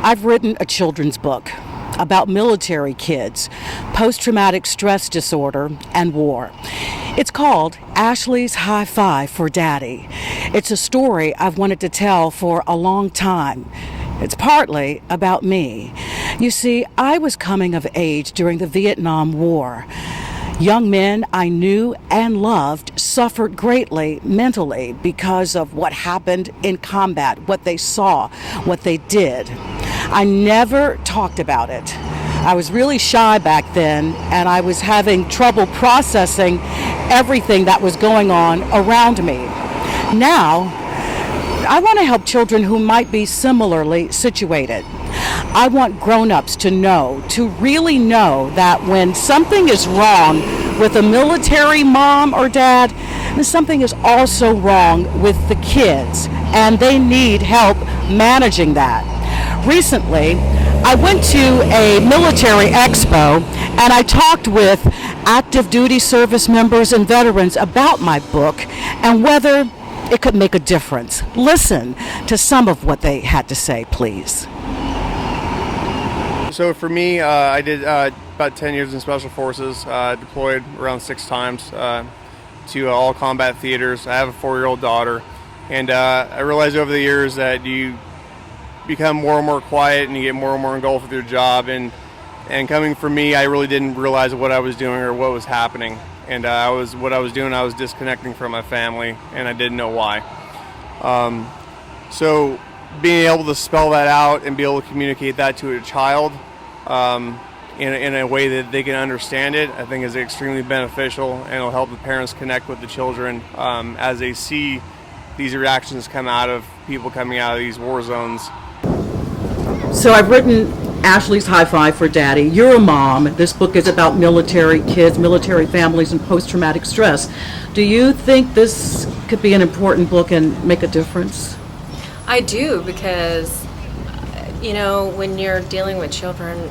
I've written a children's book about military kids, post-traumatic stress disorder, and war. It's called Ashley's High Five for Daddy. It's a story I've wanted to tell for a long time. It's partly about me. You see, I was coming of age during the Vietnam War. Young men I knew and loved suffered greatly mentally because of what happened in combat, what they saw, what they did. I never talked about it. I was really shy back then, and I was having trouble processing everything that was going on around me. Now, I want to help children who might be similarly situated. I want grown-ups to know, to really know that when something is wrong with a military mom or dad, then something is also wrong with the kids, and they need help managing that. Recently, I went to a military expo and I talked with active duty service members and veterans about my book and whether it could make a difference. Listen to some of what they had to say, please. So for me, I did about 10 years in Special Forces, deployed around 6 times to all combat theaters. I have a 4-year-old daughter, and I realized over the years that you become more and more quiet and you get more and more engulfed with your job. And coming from me, I really didn't realize what I was doing or what was happening. And I was disconnecting from my family, and I didn't know why. So being able to spell that out and be able to communicate that to a child in a way that they can understand it, I think is extremely beneficial, and it'll help the parents connect with the children as they see these reactions come out of people coming out of these war zones. So I've written Ashley's High Five for Daddy. You're a mom. This book is about military kids, military families, and post-traumatic stress. Do you think this could be an important book and make a difference? I do, because, you know, when you're dealing with children,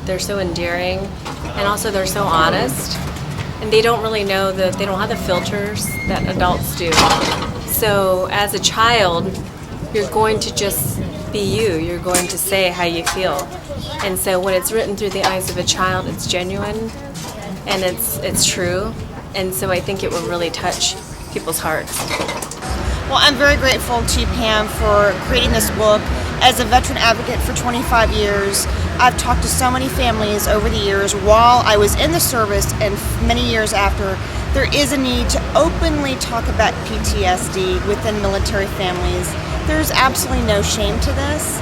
they're so endearing, and also they're so honest, and they don't really know that they don't have the filters that adults do. So as a child, you're going to just be you. You're going to say how you feel. And so when it's written through the eyes of a child, it's genuine and it's true. And so I think it will really touch people's hearts. Well, I'm very grateful to Pam for creating this book. As a veteran advocate for 25 years, I've talked to so many families over the years while I was in the service and many years after. There is a need to openly talk about PTSD within military families. There's absolutely no shame to this.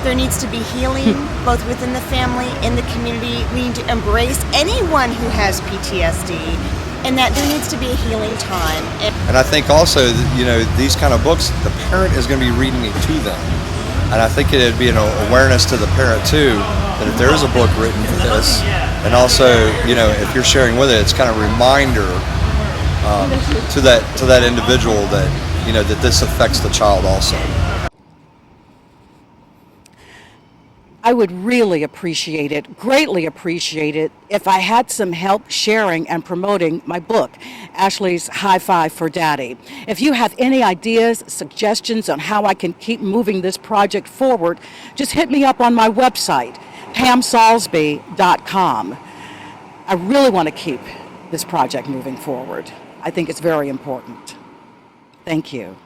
There needs to be healing both within the family, in the community. We need to embrace anyone who has PTSD, and that there needs to be a healing time. And I think also, you know, these kind of books, the parent is going to be reading it to them. And I think it'd be an awareness to the parent too, that if there is a book written for this, and also, you know, if you're sharing with it, it's kind of a reminder to that individual that, you know, that this affects the child also. I would really appreciate it, greatly appreciate it, if I had some help sharing and promoting my book, Ashley's High Five for Daddy. If you have any ideas, suggestions on how I can keep moving this project forward, just hit me up on my website, PamSaulsby.com. I really want to keep this project moving forward. I think it's very important. Thank you.